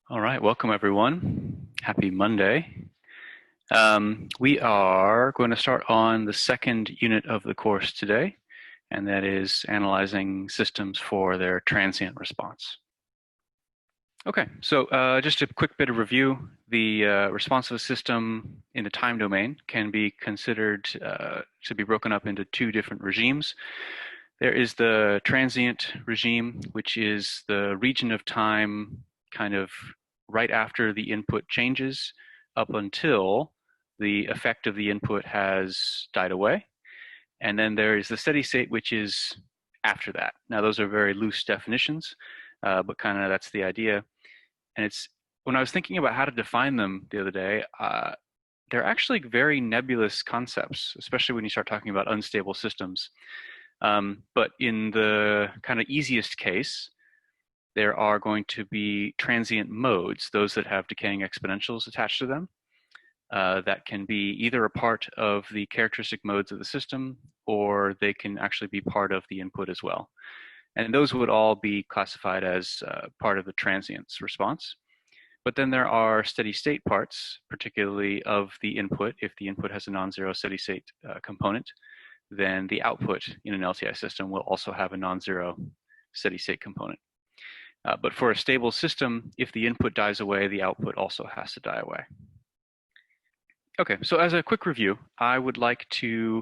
All right, welcome everyone. Happy Monday. We are going to start on the second unit of the course today, and that is analyzing systems for their transient response. Okay, so just a quick bit of review. The response of a system in the time domain can be considered to be broken up into two different regimes. There is the transient regime, which is the region of time kind of right after the input changes up until the effect of the input has died away. And then there is the steady state, which is after that. Now, those are very loose definitions, but kind of that's the idea. And it's when I was thinking about how to define them the other day, they're actually very nebulous concepts, especially when you start talking about unstable systems. But in the kind of easiest case, there are going to be transient modes, those that have decaying exponentials attached to them. That can be either a part of the characteristic modes of the system, or they can actually be part of the input as well. And those would all be classified as part of the transients response. But then there are steady state parts, particularly of the input. If the input has a non-zero steady state component, then the output in an LTI system will also have a non-zero steady state component. But for a stable system, if the input dies away, the output also has to die away. Okay, so as a quick review, I would like to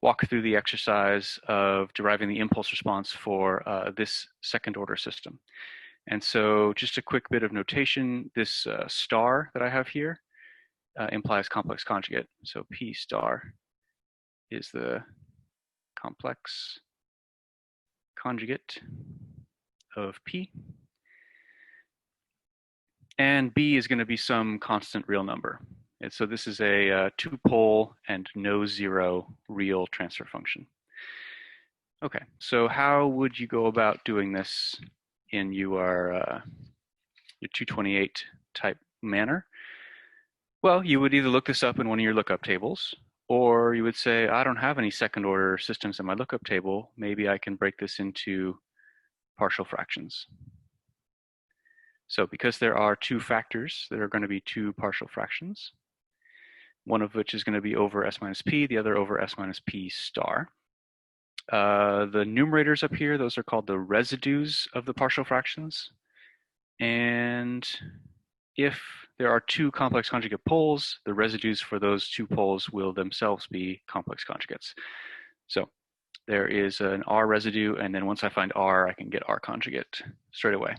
walk through the exercise of deriving the impulse response for this second order system. And so just a quick bit of notation, this star that I have here implies complex conjugate. So P star is the complex conjugate of P. And B is going to be some constant real number. And so this is a two-pole and no zero real transfer function. Okay, so how would you go about doing this in your 228 type manner? Well, you would either look this up in one of your lookup tables, or you would say, I don't have any second order systems in my lookup table. Maybe I can break this into partial fractions. So because there are two factors, there are going to be two partial fractions, one of which is going to be over s minus p, the other over s minus p star. The numerators up here, those are called the residues of the partial fractions. And if there are two complex conjugate poles, the residues for those two poles will themselves be complex conjugates. So there is an R residue, and then once I find R, I can get R conjugate straight away.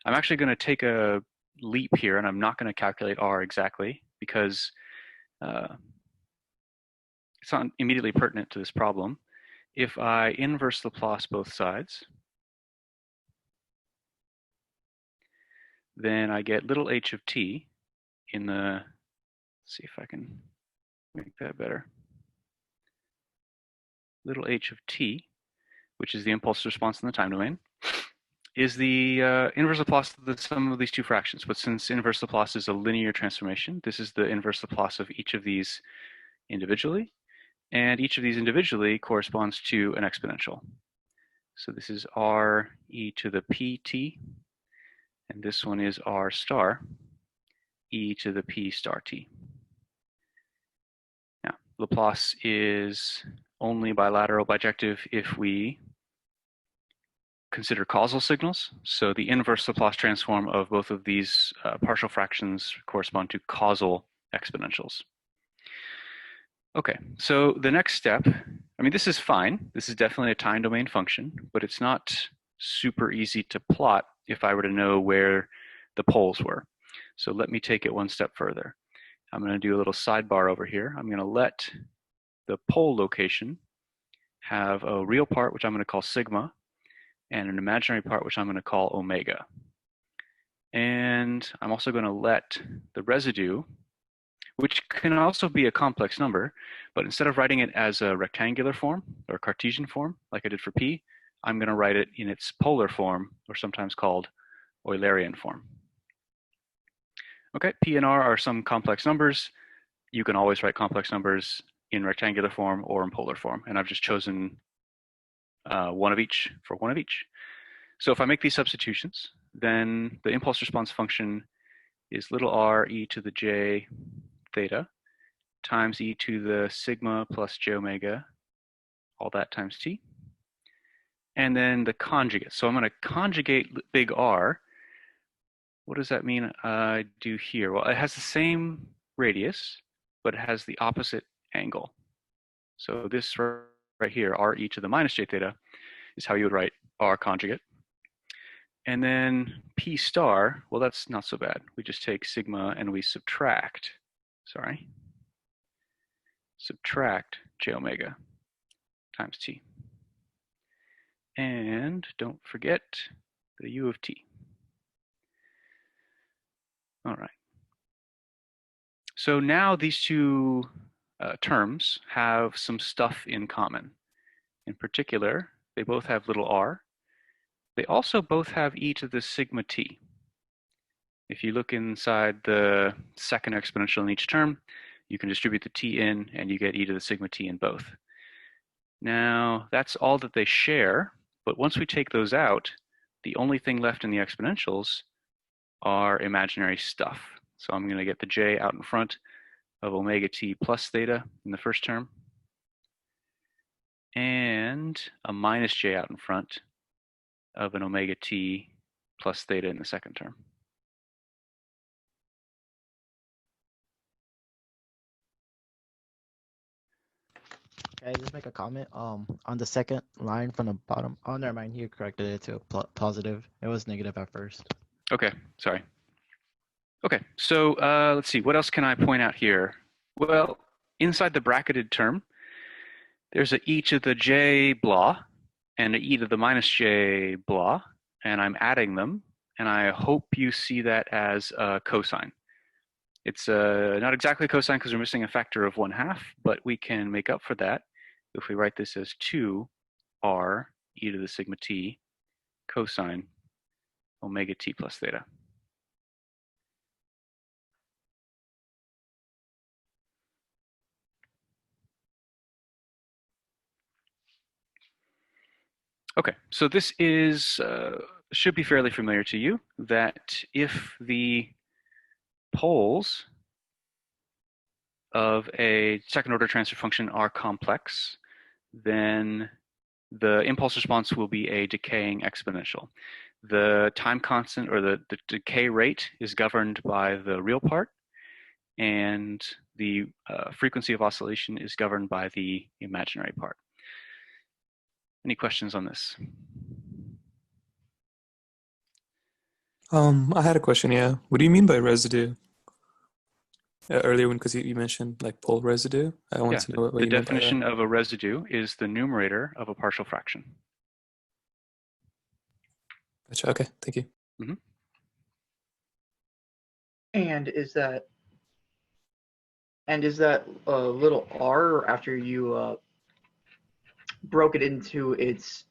I'm actually going to take a leap here, and I'm not going to calculate R exactly because it's not immediately pertinent to this problem. If I inverse Laplace both sides, then I get little h of t in the, let's see if I can make that better. Little h of t, which is the impulse response in the time domain, is the inverse Laplace of the sum of these two fractions. But since inverse Laplace is a linear transformation, this is the inverse Laplace of each of these individually. And each of these individually corresponds to an exponential. So this is r e to the pt, and this one is r star e to the p star t. Now, Laplace is only bilateral bijective if we consider causal signals. So the inverse Laplace transform of both of these partial fractions correspond to causal exponentials. Okay, so the next step, I mean, this is fine. This is definitely a time domain function, but it's not super easy to plot if I were to know where the poles were. So let me take it one step further. I'm going to do a little sidebar over here. I'm going to let the pole location have a real part, which I'm going to call sigma, and an imaginary part, which I'm going to call omega. And I'm also going to let the residue, which can also be a complex number, but instead of writing it as a rectangular form or Cartesian form, like I did for P, I'm going to write it in its polar form, or sometimes called Eulerian form. Okay, P and R are some complex numbers. You can always write complex numbers in rectangular form or in polar form, and I've just chosen one of each for one of each. So if I make these substitutions, then the impulse response function is little r e to the j theta times e to the sigma plus j omega, all that times t. And then the conjugate. So I'm going to conjugate big R. What does that mean I do here? Well, it has the same radius, but it has the opposite angle. So this right here, r e to the minus j theta, is how you would write R conjugate. And then P star, well, that's not so bad. We just take sigma and we subtract j omega times t. And don't forget the u of t. All right. So now these two terms have some stuff in common. In particular, they both have little r. They also both have e to the sigma t. If you look inside the second exponential in each term, you can distribute the t in and you get e to the sigma t in both. Now, that's all that they share, but once we take those out, the only thing left in the exponentials are imaginary stuff. So I'm going to get the j out in front of omega t plus theta in the first term, and a minus j out in front of an omega t plus theta in the second term. Can I just make a comment? On the second line from the bottom. Oh, never mind. You corrected it to a positive. It was negative at first. Okay, sorry. Okay, so let's see. What else can I point out here? Well, inside the bracketed term, there's a e to the j blah and an e to the minus j blah, and I'm adding them, and I hope you see that as a cosine. It's not exactly a cosine because we're missing a factor of 1/2, but we can make up for that if we write this as 2r e to the sigma t cosine omega t plus theta. Okay, so this is should be fairly familiar to you, that if the poles of a second order transfer function are complex, then the impulse response will be a decaying exponential. The time constant, or the decay rate, is governed by the real part, and the frequency of oscillation is governed by the imaginary part. Any questions on this? I had a question, yeah. What do you mean by residue? Earlier, because you mentioned like pole residue. I want to know what you meant by that. The definition of a residue is the numerator of a partial fraction. Gotcha. Okay, thank you. Mm-hmm. And is that little r after you broke it into its,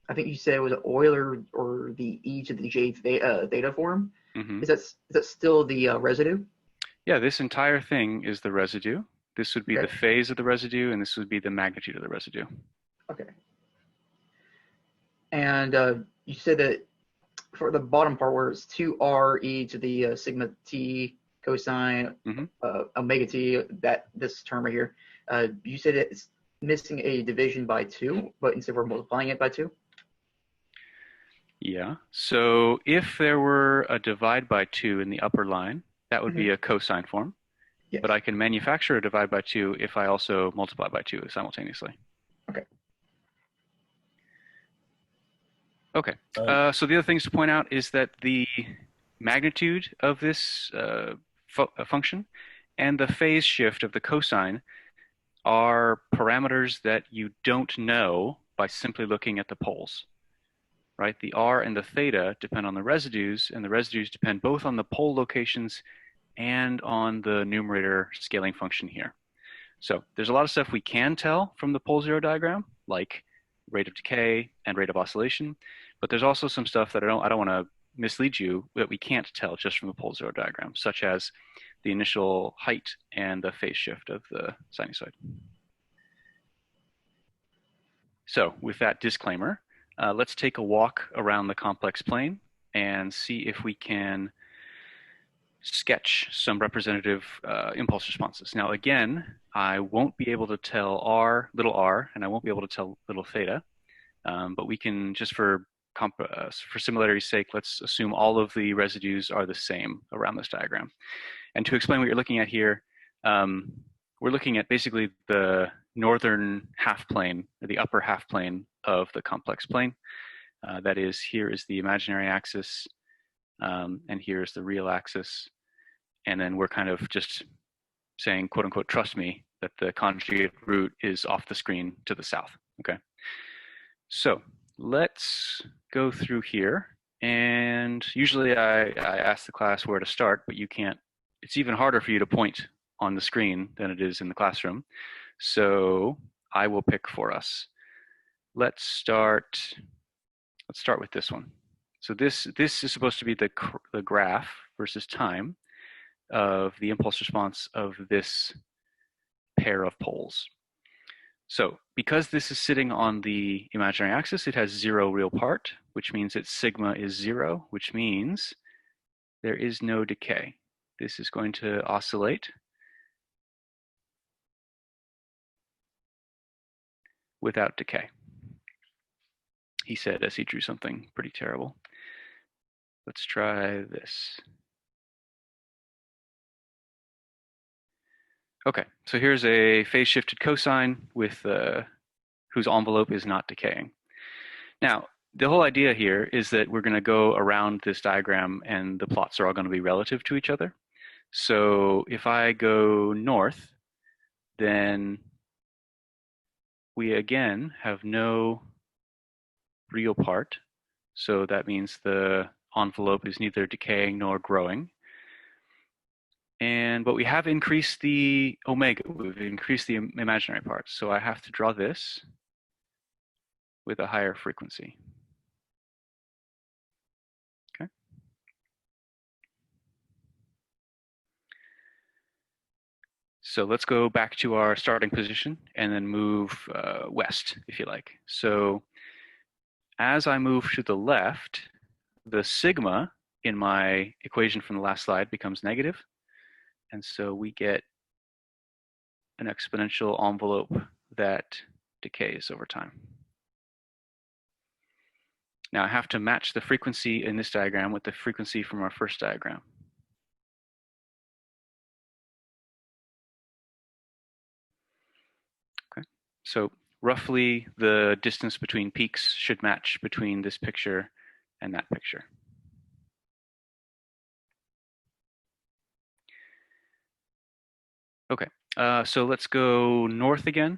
I think you said it was Euler or the e to the j theta form? Mm-hmm. Is that still the residue? Yeah, this entire thing is the residue. This would be the phase of the residue, and this would be the magnitude of the residue. Okay. And you said that for the bottom part where it's 2r e to the sigma t cosine omega t, that this term right here, you said it's missing a division by 2, but instead we're multiplying it by 2? Yeah, so if there were a divide by 2 in the upper line, that would be a cosine form. Yes. But I can manufacture a divide by 2 if I also multiply by 2 simultaneously. Okay. Okay, so the other things to point out is that the magnitude of this function and the phase shift of the cosine are parameters that you don't know by simply looking at the poles, right? The r and the theta depend on the residues, and the residues depend both on the pole locations and on the numerator scaling function here. So there's a lot of stuff we can tell from the pole zero diagram, like rate of decay and rate of oscillation, but there's also some stuff that I don't want to mislead you that we can't tell just from the pole zero diagram, such as the initial height and the phase shift of the sinusoid. So with that disclaimer, let's take a walk around the complex plane and see if we can sketch some representative impulse responses. Now again, I won't be able to tell little r, and I won't be able to tell little theta, but we can, just for similarity's sake, let's assume all of the residues are the same around this diagram. And to explain what you're looking at here, we're looking at basically the northern half plane, or the upper half plane of the complex plane. That is, here is the imaginary axis, and here's the real axis. And then we're kind of just saying, quote unquote, trust me, that the conjugate root is off the screen to the south, okay? So let's go through here. And usually I ask the class where to start, but you can't. It's even harder for you to point on the screen than it is in the classroom. So I will pick for us. Let's start with this one. So this is supposed to be the graph versus time of the impulse response of this pair of poles. So because this is sitting on the imaginary axis, it has 0 real part, which means its sigma is 0, which means there is no decay. This is going to oscillate without decay, he said as he drew something pretty terrible. Let's try this. Okay, so here's a phase-shifted cosine with whose envelope is not decaying. Now, the whole idea here is that we're going to go around this diagram and the plots are all going to be relative to each other. So if I go north, then we again have no real part. So that means the envelope is neither decaying nor growing. But we have increased the omega, we've increased the imaginary parts. So I have to draw this with a higher frequency. Okay. So let's go back to our starting position and then move west, if you like. So as I move to the left, the sigma in my equation from the last slide becomes negative. And so we get an exponential envelope that decays over time. Now I have to match the frequency in this diagram with the frequency from our first diagram. Okay, so roughly the distance between peaks should match between this picture and that picture. Okay, so let's go north again.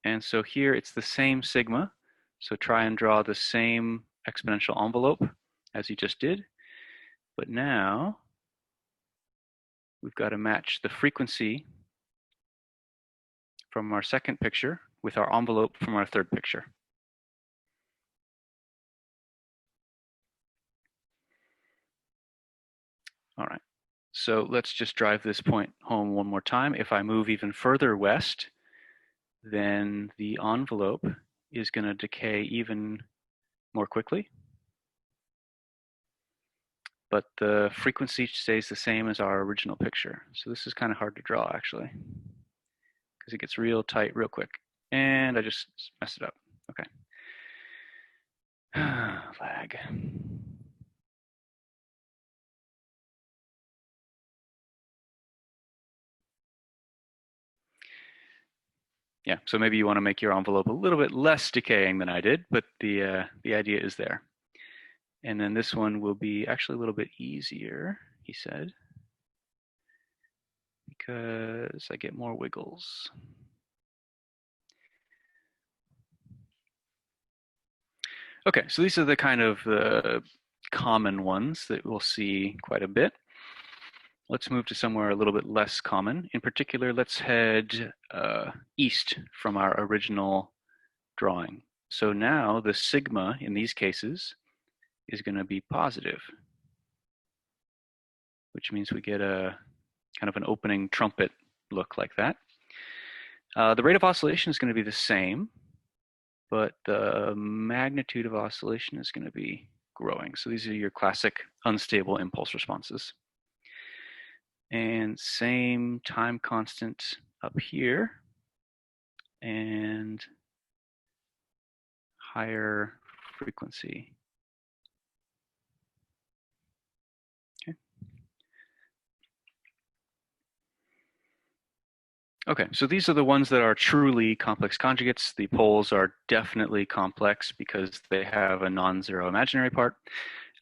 And so here it's the same sigma. So try and draw the same exponential envelope as you just did. But now we've got to match the frequency from our second picture with our envelope from our third picture. All right, so let's just drive this point home one more time. If I move even further west, then the envelope is going to decay even more quickly. But the frequency stays the same as our original picture. So this is kind of hard to draw, actually, because it gets real tight real quick. And I just messed it up. Okay. Lag. Yeah, so maybe you want to make your envelope a little bit less decaying than I did, but the idea is there. And then this one will be actually a little bit easier, he said, because I get more wiggles. Okay, so these are the kind of common ones that we'll see quite a bit. Let's move to somewhere a little bit less common. In particular, let's head east from our original drawing. So now the sigma in these cases is going to be positive, which means we get a kind of an opening trumpet look like that. The rate of oscillation is going to be the same, but the magnitude of oscillation is going to be growing. So these are your classic unstable impulse responses. And same time constant up here, and higher frequency. Okay, so these are the ones that are truly complex conjugates. The poles are definitely complex because they have a non-zero imaginary part.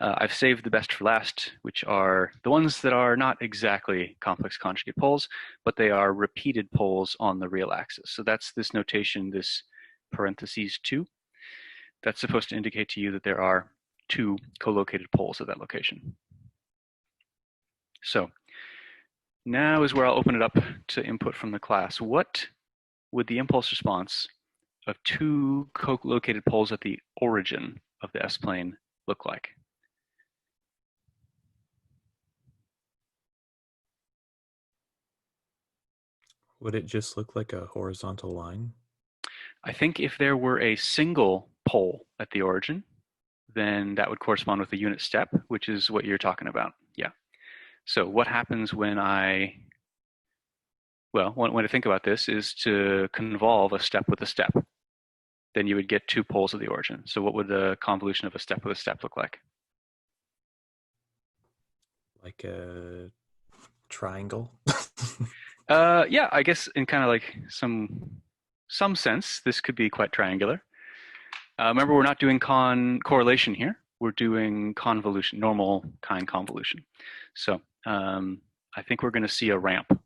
I've saved the best for last, which are the ones that are not exactly complex conjugate poles, but they are repeated poles on the real axis. So that's this notation, this parentheses 2. That's supposed to indicate to you that there are 2 co-located poles at that location. So now is where I'll open it up to input from the class. What would the impulse response of 2 co-located poles at the origin of the S-plane look like? Would it just look like a horizontal line? I think if there were a single pole at the origin, then that would correspond with a unit step, which is what you're talking about. Yeah. So what happens when well, one way to think about this is to convolve a step with a step. Then you would get 2 poles at the origin. So what would the convolution of a step with a step look like? Like a triangle? Yeah, I guess in kind of like some sense, this could be quite triangular. Remember, we're not doing correlation here. We're doing convolution, normal kind convolution. So I think we're going to see a ramp.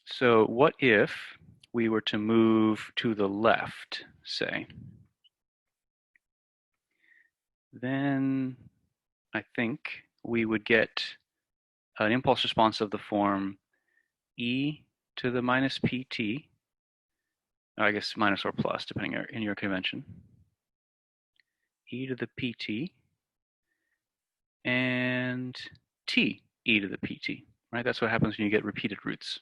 So what if we were to move to the left, say? Then I think we would get an impulse response of the form e to the minus pt, I guess minus or plus, depending in your convention, e to the pt, and t e to the pt, right? That's what happens when you get repeated roots.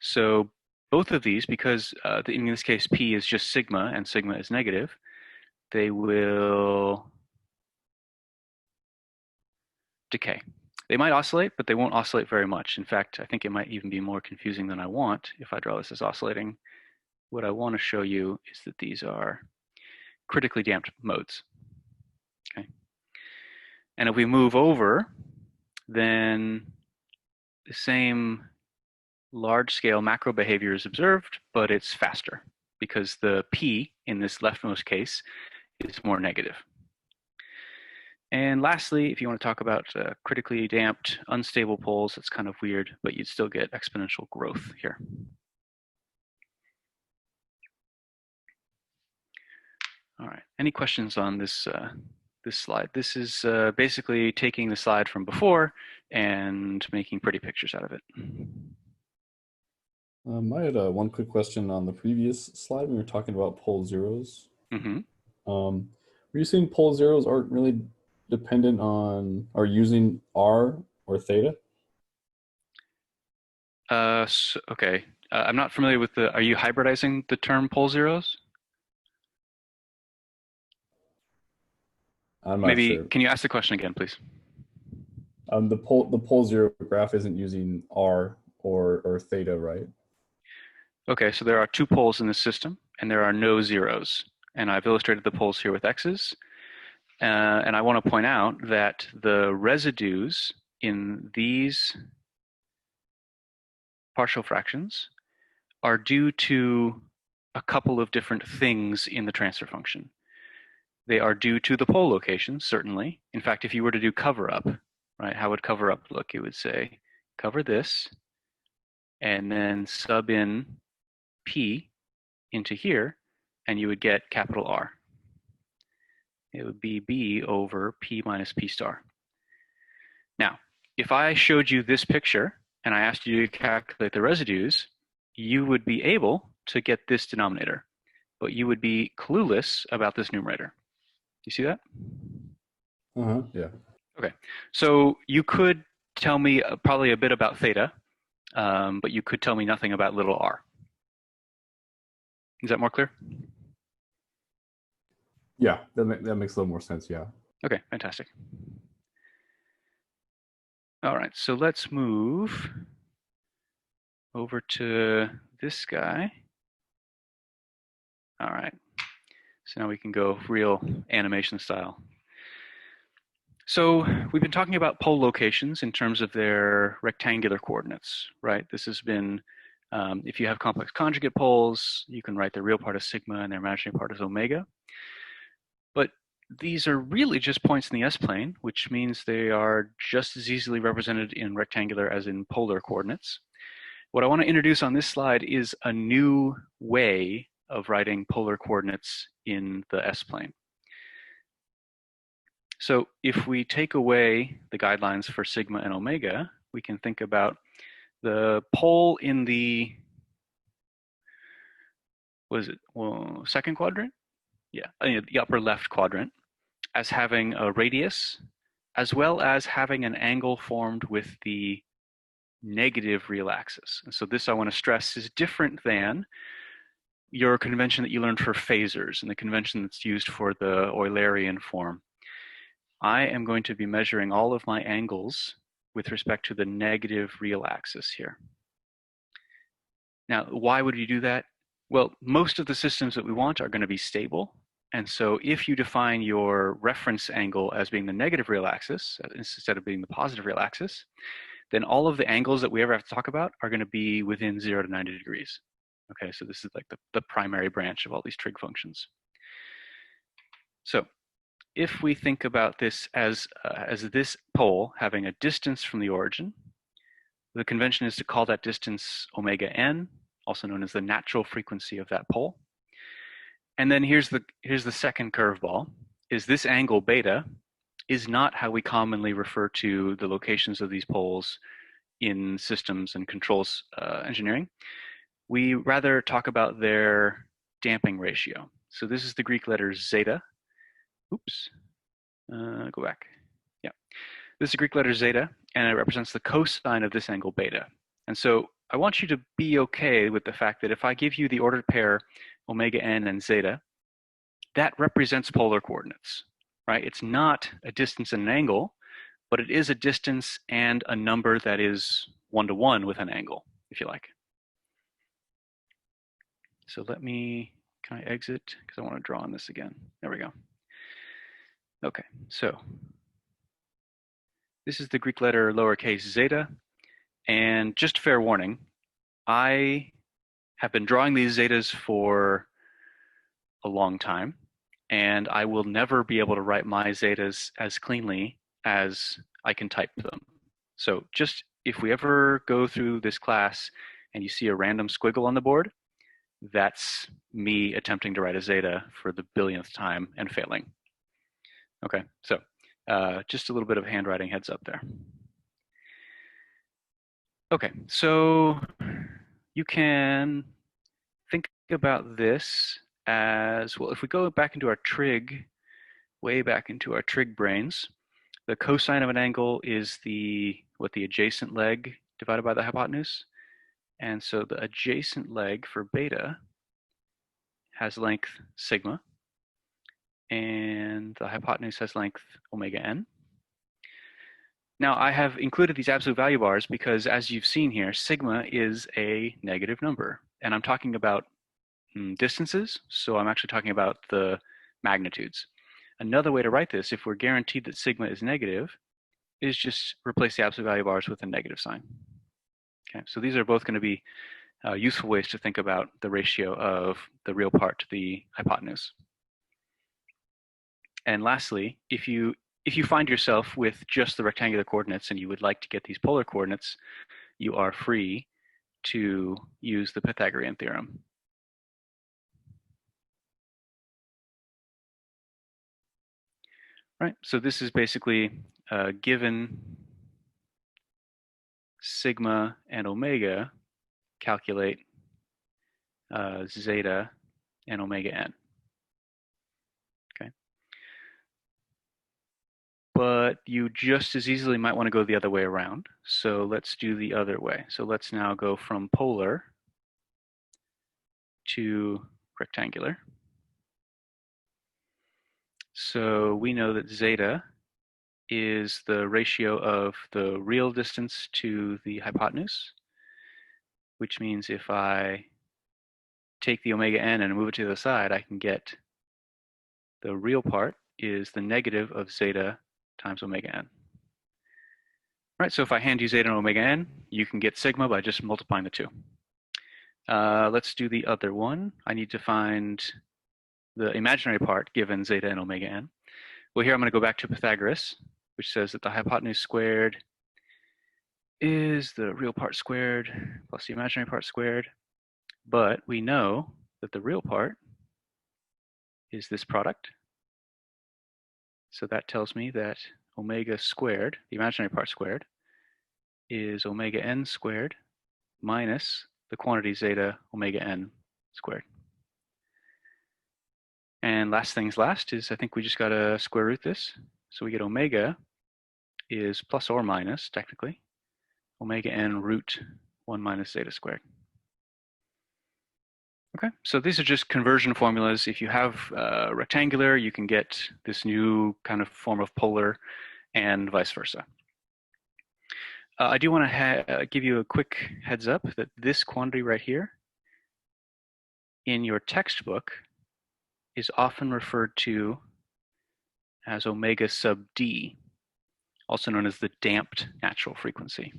So both of these, because in this case p is just sigma and sigma is negative, they will decay. They might oscillate, but they won't oscillate very much. In fact, I think it might even be more confusing than I want if I draw this as oscillating. What I want to show you is that these are critically damped modes. Okay. And if we move over, then the same large-scale macro behavior is observed, but it's faster because the P in this leftmost case is more negative. And lastly, if you want to talk about critically damped, unstable poles, it's kind of weird, but you'd still get exponential growth here. All right, any questions on this, this slide? This is basically taking the slide from before and making pretty pictures out of it. I had one quick question on the previous slide when we were talking about pole zeros. Mm-hmm. Were you saying pole zeros aren't really dependent on or using R or theta? Okay, I'm not familiar with are you hybridizing the term pole zeros? I'm not Maybe, sure. Can you ask the question again, please? The pole zero graph isn't using R or theta, right? Okay, so there are 2 poles in the system, and there are no zeros. And I've illustrated the poles here with x's. And I want to point out that the residues in these partial fractions are due to a couple of different things in the transfer function. They are due to the pole location, certainly. In fact, if you were to do cover up, right, how would cover up look? It would say cover this, and then sub in P into here, and you would get capital R. It would be B over P minus P star. Now, if I showed you this picture and I asked you to calculate the residues, you would be able to get this denominator, but you would be clueless about this numerator. You see that? Yeah. Okay, so you could tell me probably a bit about theta, but you could tell me nothing about little r. Is that more clear? Yeah, that makes a little more sense. Yeah. Okay, fantastic. All right, so let's move over to this guy. All right, so now we can go real animation style. So we've been talking about pole locations in terms of their rectangular coordinates, right? This has been, if you have complex conjugate poles, you can write the real part as sigma and their imaginary part as omega. But these are really just points in the S-plane, which means they are just as easily represented in rectangular as in polar coordinates. What I want to introduce on this slide is a new way of writing polar coordinates in the S-plane. So if we take away the guidelines for sigma and omega, we can think about the pole in the, second quadrant? Yeah, the upper left quadrant as having a radius, as well as having an angle formed with the negative real axis. And so this I want to stress is different than your convention that you learned for phasors and the convention that's used for the Eulerian form. I am going to be measuring all of my angles with respect to the negative real axis here. Now, why would you do that? Well, most of the systems that we want are going to be stable. And so if you define your reference angle as being the negative real axis instead of being the positive real axis, then all of the angles that we ever have to talk about are going to be within 0 to 90 degrees. Okay, so this is like the primary branch of all these trig functions. So if we think about this as this pole having a distance from the origin, the convention is to call that distance omega n, also known as the natural frequency of that pole. And then here's the second curveball, is this angle beta is not how we commonly refer to the locations of these poles in systems and controls engineering. We rather talk about their damping ratio. So this is the Greek letter zeta. Oops, go back. Yeah, this is the Greek letter zeta, and it represents the cosine of this angle beta. And so I want you to be okay with the fact that if I give you the ordered pair omega n and zeta, that represents polar coordinates, right? It's not a distance and an angle, but it is a distance and a number that is one-to-one with an angle, if you like. So can I exit? Because I want to draw on this again. There we go. Okay, so this is the Greek letter lowercase zeta. And just fair warning, I have been drawing these zetas for a long time, and I will never be able to write my zetas as cleanly as I can type them. So just if we ever go through this class and you see a random squiggle on the board, that's me attempting to write a zeta for the billionth time and failing. Okay, so just a little bit of handwriting heads up there. Okay, so you can think about this as, well, if we go back into our trig, way back into our trig brains, the cosine of an angle is the adjacent leg divided by the hypotenuse. And so the adjacent leg for beta has length sigma, and the hypotenuse has length omega n. Now I have included these absolute value bars because, as you've seen here, sigma is a negative number. And I'm talking about distances, so I'm actually talking about the magnitudes. Another way to write this, if we're guaranteed that sigma is negative, is just replace the absolute value bars with a negative sign. Okay, so these are both going to be useful ways to think about the ratio of the real part to the hypotenuse. And lastly, if you find yourself with just the rectangular coordinates and you would like to get these polar coordinates, you are free to use the Pythagorean theorem. Right, so this is basically given sigma and omega, calculate zeta and omega n. Okay. But you just as easily might want to go the other way around. So let's do the other way. So let's now go from polar to rectangular. So we know that zeta is the ratio of the real distance to the hypotenuse, which means if I take the omega n and move it to the side, I can get the real part is the negative of zeta times omega n. Right, so if I hand you zeta and omega n, you can get sigma by just multiplying the two. Let's do the other one. I need to find the imaginary part given zeta and omega n. Well, here I'm going to go back to Pythagoras, which says that the hypotenuse squared is the real part squared plus the imaginary part squared. But we know that the real part is this product. So that tells me that omega squared, the imaginary part squared, is omega n squared minus the quantity zeta omega n squared. And last things last is I think we just got to square root this. So we get omega is plus or minus, technically, omega n root 1 minus zeta squared. Okay, so these are just conversion formulas. If you have rectangular, you can get this new kind of form of polar and vice versa. I do want to give you a quick heads up that this quantity right here in your textbook is often referred to as omega sub d, also known as the damped natural frequency.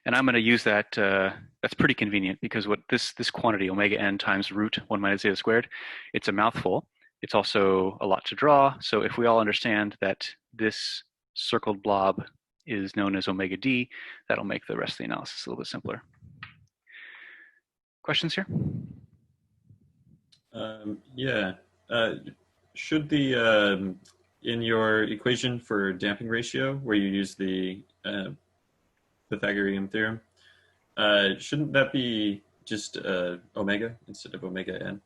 And I'm going to use that, that's pretty convenient because what this quantity, omega n times root 1 minus zeta squared, it's a mouthful. It's also a lot to draw. So if we all understand that this circled blob is known as omega d, that'll make the rest of the analysis a little bit simpler. Questions here? Yeah. Should the, in your equation for damping ratio, where you use the Pythagorean theorem, shouldn't that be just omega instead of omega n?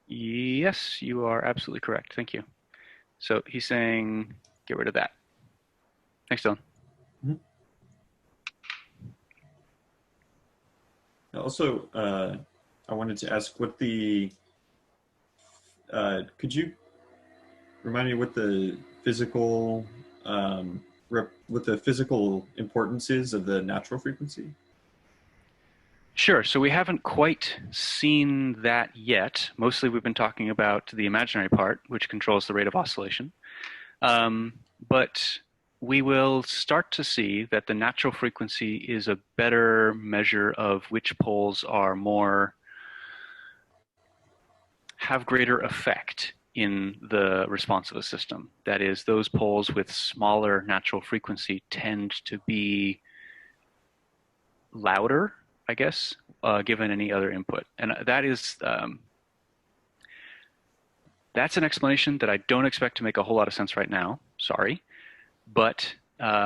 Yes, you are absolutely correct. Thank you. So he's saying get rid of that. Thanks, Dylan. Mm-hmm. Also, I wanted to ask what the, could you remind me what the physical, what the physical importance is of the natural frequency? Sure, so we haven't quite seen that yet. Mostly we've been talking about the imaginary part, which controls the rate of oscillation. But we will start to see that the natural frequency is a better measure of which poles are more, have greater effect in the response of a system. That is, those poles with smaller natural frequency tend to be louder, I guess, given any other input. And that is, that's an explanation that I don't expect to make a whole lot of sense right now, sorry. But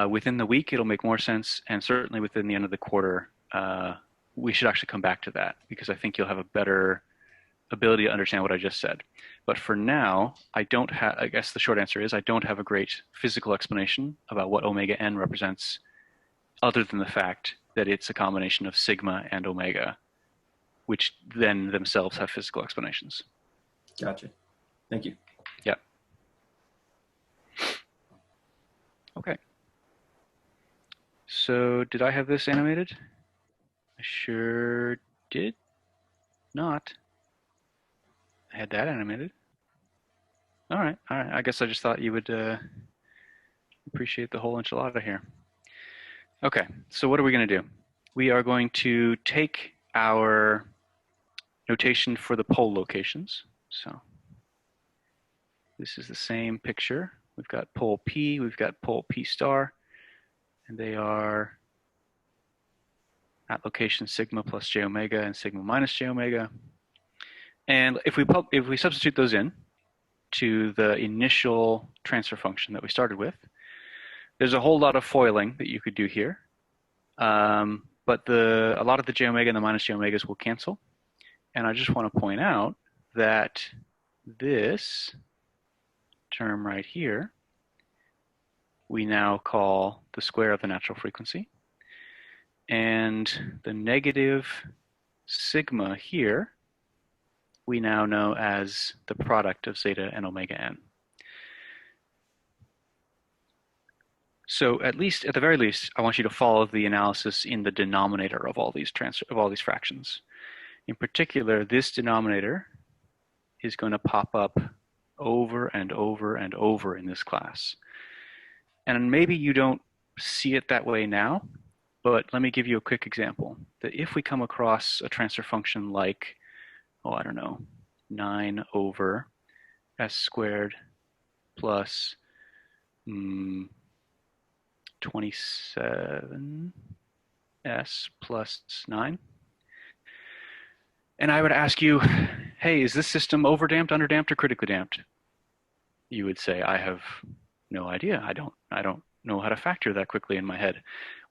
within the week, it'll make more sense, and certainly within the end of the quarter, we should actually come back to that, because I think you'll have a better ability to understand what I just said. But for now, I don't have, I guess the short answer is I don't have a great physical explanation about what omega n represents, other than the fact that it's a combination of sigma and omega, which then themselves have physical explanations. Gotcha. Thank you. Yeah. Okay. So did I have this animated? I sure did not. I had that animated. All right. I guess I just thought you would appreciate the whole enchilada here. Okay, so what are we going to do? We are going to take our notation for the pole locations. So this is the same picture. We've got pole P, we've got pole P star, and they are at location sigma plus j omega and sigma minus j omega. And if we substitute those in to the initial transfer function that we started with, there's a whole lot of foiling that you could do here. But a lot of the j omega and the minus j omegas will cancel. And I just want to point out that this term right here, we now call the square of the natural frequency. And the negative sigma here we now know as the product of zeta and omega n. So at the very least, I want you to follow the analysis in the denominator of all these fractions. In particular, this denominator is going to pop up over and over and over in this class. And maybe you don't see it that way now, but let me give you a quick example. That if we come across a transfer function like, I don't know, 9 over s squared plus 27s plus 9. And I would ask you, hey, is this system overdamped, underdamped, or critically damped? You would say, I have no idea. I don't know how to factor that quickly in my head.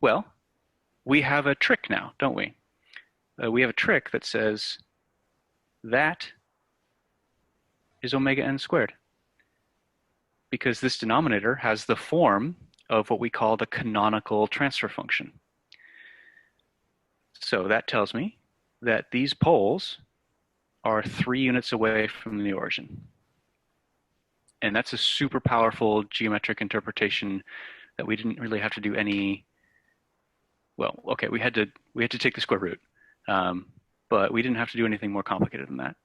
Well, we have a trick now, don't we? We have a trick that says that is omega n squared, because this denominator has the form of what we call the canonical transfer function. So that tells me that these poles are 3 units away from the origin. And that's a super powerful geometric interpretation that we didn't really have to do any, well, okay, we had to take the square root, but we didn't have to do anything more complicated than that.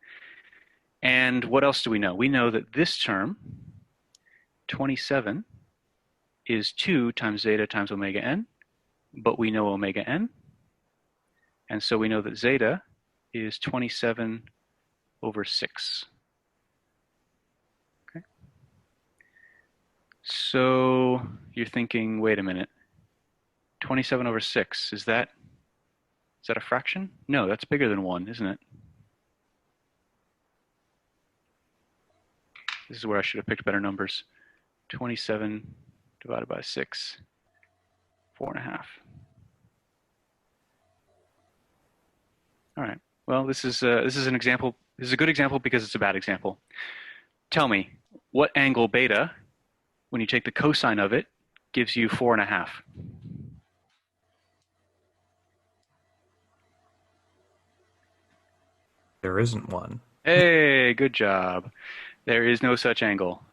And what else do we know? We know that this term, 27, is 2 times zeta times omega n, but we know omega n. And so we know that zeta is 27 over 6. Okay. So you're thinking, wait a minute, 27 over 6, is that a fraction? No, that's bigger than 1, isn't it? This is where I should have picked better numbers. 27 divided by 6, 4.5. All right. Well, this is an example. This is a good example because it's a bad example. Tell me, what angle beta, when you take the cosine of it, gives you 4.5? There isn't one. Hey, good job. There is no such angle.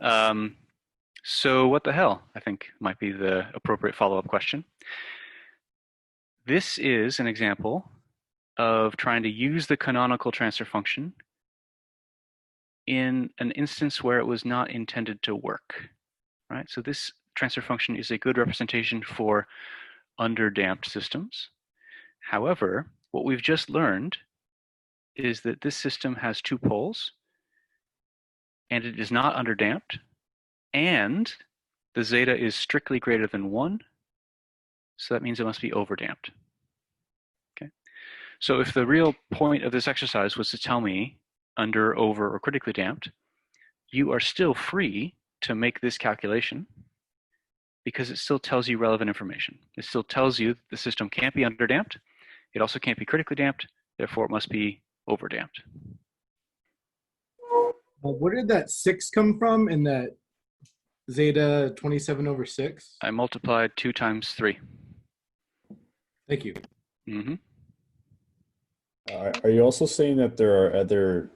So what the hell, I think might be the appropriate follow-up question. This is an example of trying to use the canonical transfer function in an instance where it was not intended to work, right? So this transfer function is a good representation for underdamped systems. However, what we've just learned is that this system has 2 poles, and it is not underdamped, and the zeta is strictly greater than 1, so that means it must be overdamped. Okay. So if the real point of this exercise was to tell me under, over, or critically damped, you are still free to make this calculation because it still tells you relevant information. It still tells you that the system can't be underdamped. It also can't be critically damped. Therefore, it must be overdamped. Where did that 6 come from in that zeta 27 over 6? I multiplied 2 times 3. Thank you. Mm-hmm. Are you also saying that there are other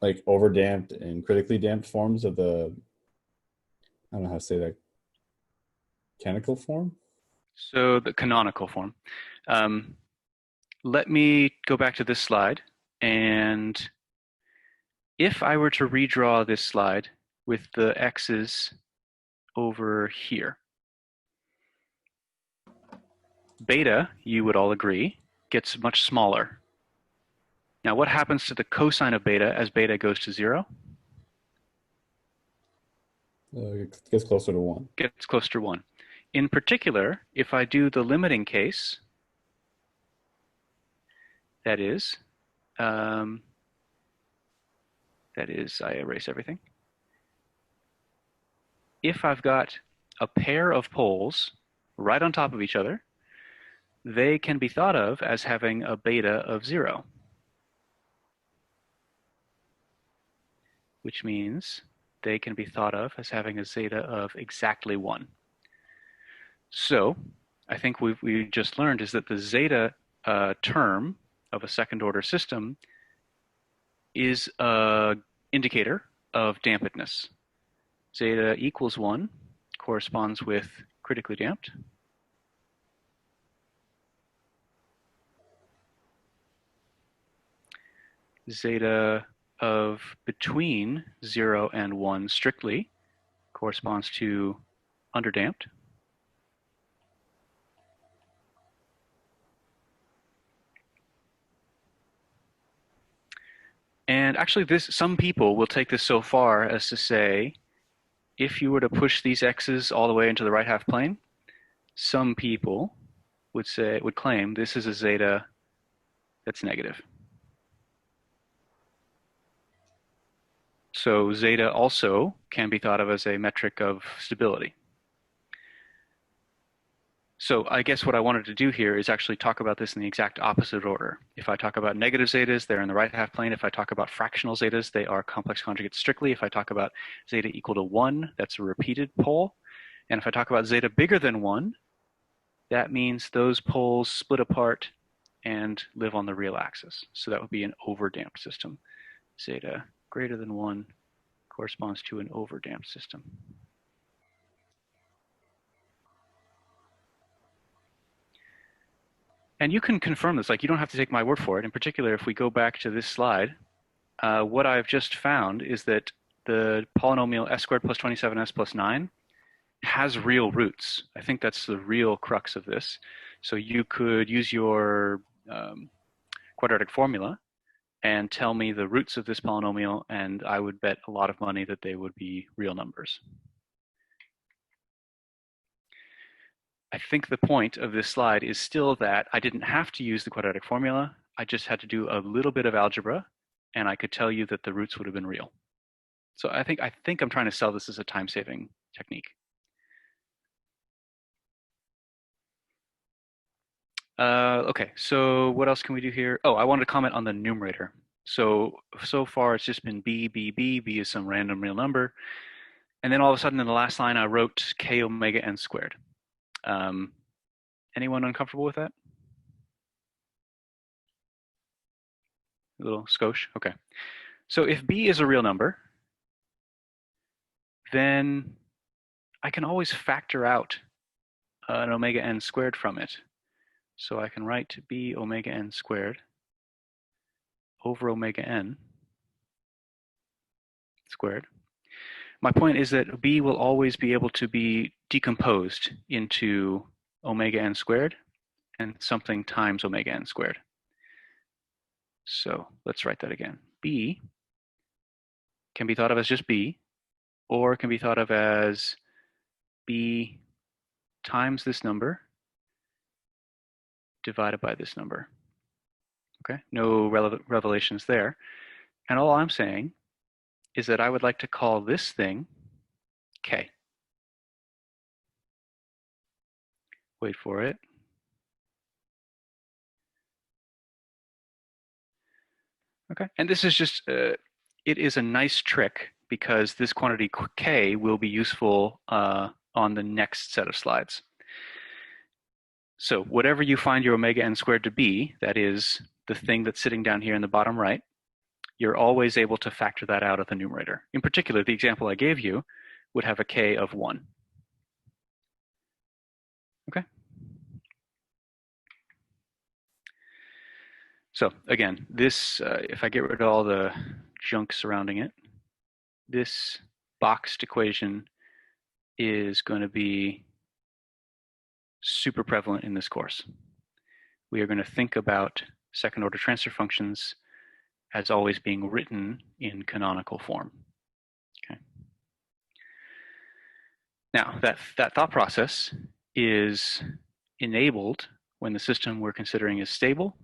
like overdamped and critically damped forms of the, I don't know how to say that, canonical form? So the canonical form. Let me go back to this slide, and if I were to redraw this slide with the x's over here, beta, you would all agree, gets much smaller. Now, what happens to the cosine of beta as beta goes to 0? It gets closer to 1. Gets closer to 1. In particular, if I do the limiting case, that is, I erase everything. If I've got a pair of poles right on top of each other, they can be thought of as having a beta of 0, which means they can be thought of as having a zeta of exactly 1. So I think we just learned is that the zeta term of a second order system is a indicator of dampedness. Zeta equals 1 corresponds with critically damped. Zeta of between 0 and 1 strictly corresponds to underdamped. And actually, some people will take this so far as to say, if you were to push these x's all the way into the right half plane, some people would claim this is a zeta that's negative. So zeta also can be thought of as a metric of stability. So I guess what I wanted to do here is actually talk about this in the exact opposite order. If I talk about negative zetas, they're in the right half plane. If I talk about fractional zetas, they are complex conjugates strictly. If I talk about zeta equal to 1, that's a repeated pole. And if I talk about zeta bigger than 1, that means those poles split apart and live on the real axis. So that would be an overdamped system. Zeta greater than 1 corresponds to an overdamped system. And you can confirm this, like you don't have to take my word for it. In particular, if we go back to this slide, what I've just found is that the polynomial s squared plus 27s plus 9 has real roots. I think that's the real crux of this. So you could use your quadratic formula and tell me the roots of this polynomial, and I would bet a lot of money that they would be real numbers. I think the point of this slide is still that I didn't have to use the quadratic formula. I just had to do a little bit of algebra, and I could tell you that the roots would have been real. So I think I'm trying to sell this as a time-saving technique. Okay, so what else can we do here? Oh, I wanted to comment on the numerator. So far it's just been b, b, b. B is some random real number. And then all of a sudden in the last line, I wrote k omega n squared. Anyone uncomfortable with that? A little skosh? Okay. So if b is a real number, then I can always factor out an omega n squared from it. So I can write b omega n squared over omega n squared. My point is that b will always be able to be decomposed into omega n squared and something times omega n squared. So let's write that again. B can be thought of as just b, or it can be thought of as b times this number divided by this number. Okay, no revelations there. And all I'm saying is that I would like to call this thing k. Wait for it. Okay, and this is just, it is a nice trick because this quantity k will be useful on the next set of slides. So whatever you find your omega n squared to be, that is the thing that's sitting down here in the bottom right, you're always able to factor that out of the numerator. In particular, the example I gave you would have a k of 1. Okay? So again, this, if I get rid of all the junk surrounding it, this boxed equation is going to be super prevalent in this course. We are going to think about second order transfer functions as always being written in canonical form. Okay. Now, that thought process is enabled when the system we're considering is stable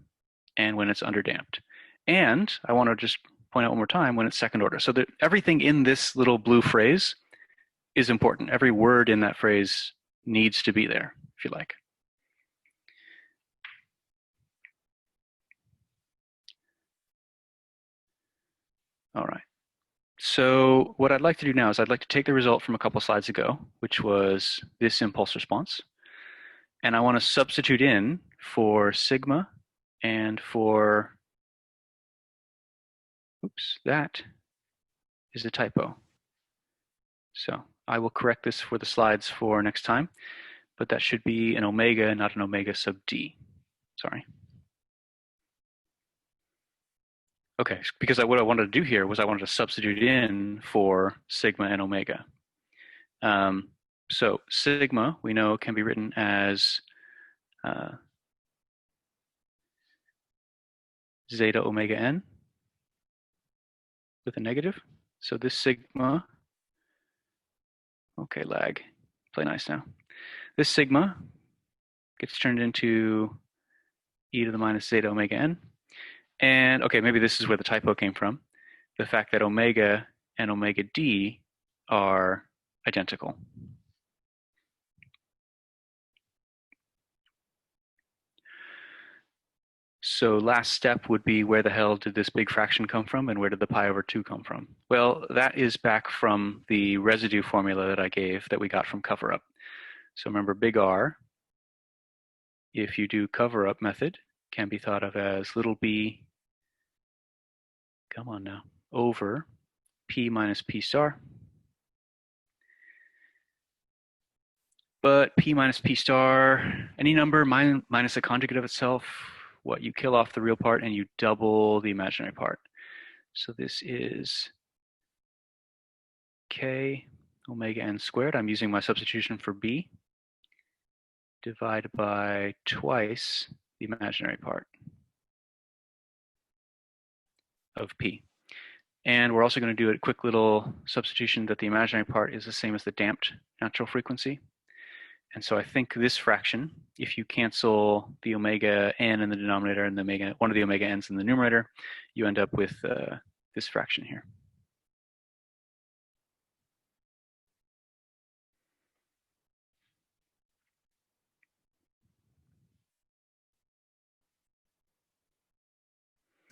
and when it's underdamped. And I want to just point out one more time when it's second order. So that everything in this little blue phrase is important. Every word in that phrase needs to be there, if you like. All right. So what I'd like to do now is I'd like to take the result from a couple slides ago, which was this impulse response. And I want to substitute in for sigma and for Oops, that is a typo. So I will correct this for the slides for next time, but that should be an omega, not an omega sub d. Sorry. Okay, because what I wanted to do here was I wanted to substitute in for sigma and omega. So sigma, we know, can be written as zeta omega n with a negative. So this sigma, okay, lag, play nice now. This sigma gets turned into e to the minus zeta omega n. And okay, maybe this is where the typo came from. The fact that omega and omega d are identical. So last step would be, where the hell did this big fraction come from, and where did the pi over 2 come from? Well, that is back from the residue formula that I gave that we got from cover-up. So remember, big R, if you do cover-up method, can be thought of as little b, come on now, over p minus p star. But p minus p star, any number minus a conjugate of itself, what, you kill off the real part and you double the imaginary part. So this is k omega n squared. I'm using my substitution for b, divided by twice the imaginary part of p. And we're also going to do a quick little substitution that the imaginary part is the same as the damped natural frequency. And so I think this fraction, if you cancel the omega n in the denominator and one of the omega n's in the numerator, you end up with this fraction here.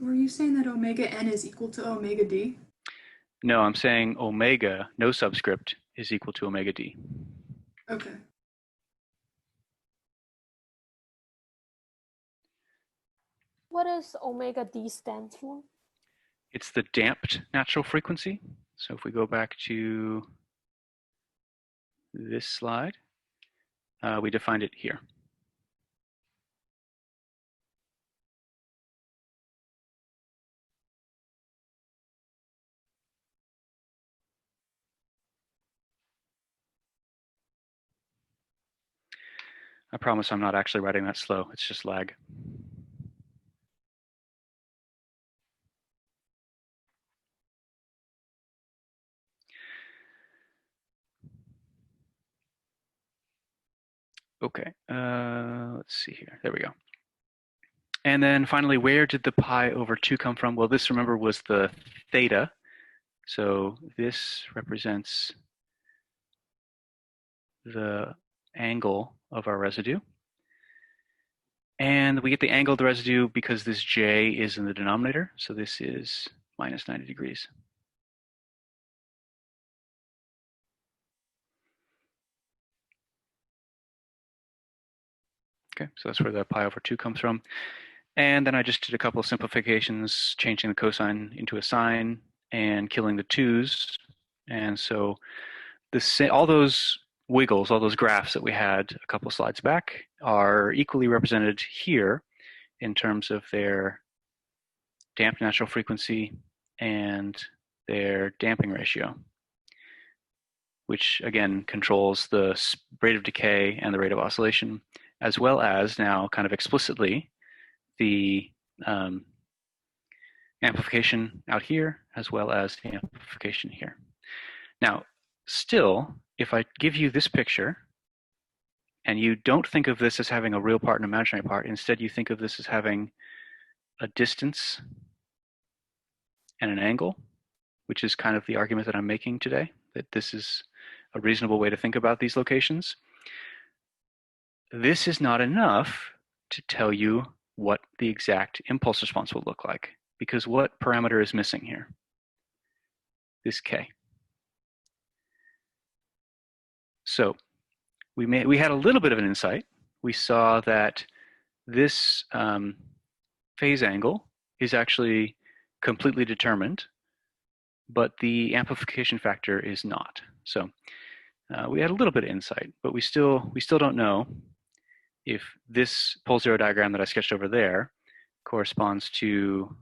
Were you saying that omega n is equal to omega d? No, I'm saying omega, no subscript, is equal to omega d. Okay. What does omega d stand for? It's the damped natural frequency. So if we go back to this slide, we defined it here. I promise I'm not actually writing that slow, it's just lag. Okay, let's see here, there we go. And then finally, where did the pi over 2 come from? Well, this, remember, was the theta. So this represents the angle of our residue. And we get the angle of the residue because this j is in the denominator. So this is minus 90 degrees. Okay, so that's where the pi over 2 comes from. And then I just did a couple of simplifications, changing the cosine into a sine and killing the 2's. And so all those wiggles, all those graphs that we had a couple of slides back are equally represented here in terms of their damped natural frequency and their damping ratio, which again controls the rate of decay and the rate of oscillation, as well as now kind of explicitly the amplification out here, as well as the amplification here. Now, still, if I give you this picture, and you don't think of this as having a real part and imaginary part, instead you think of this as having a distance and an angle, which is kind of the argument that I'm making today, that this is a reasonable way to think about these locations. This is not enough to tell you what the exact impulse response will look like, because what parameter is missing here? This k. So we had a little bit of an insight. We saw that this phase angle is actually completely determined, but the amplification factor is not. So we had a little bit of insight, but we still don't know if this pole zero diagram that I sketched over there corresponds to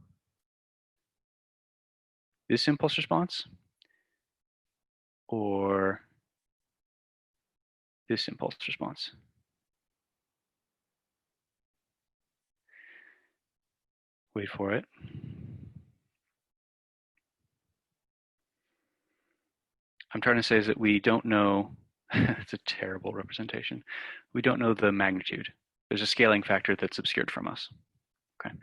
this impulse response or this impulse response. Wait for it. I'm trying to say is that we don't know, it's a terrible representation. We don't know the magnitude. There's a scaling factor that's obscured from us. Okay.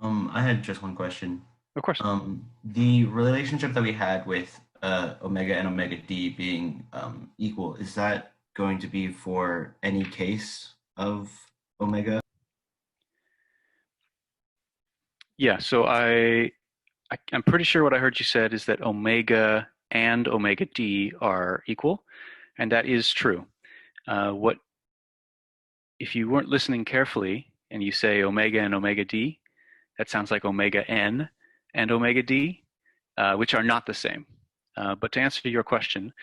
I had just one question. Of course. The relationship that we had with omega and omega d being equal, is that going to be for any case of omega? Yeah, so I'm pretty sure what I heard you said is that omega and omega d are equal, and that is true. If you weren't listening carefully and you say omega and omega d, that sounds like omega n and omega d, which are not the same. But to answer your question,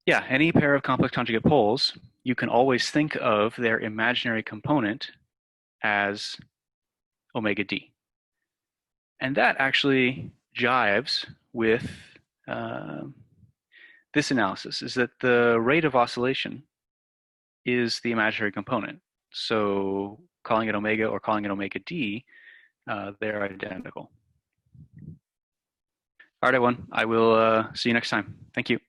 yeah, any pair of complex conjugate poles, you can always think of their imaginary component as omega d. And that actually jives with this analysis, is that the rate of oscillation is the imaginary component. So calling it omega or calling it omega d, they're identical. All right, everyone. I will see you next time. Thank you.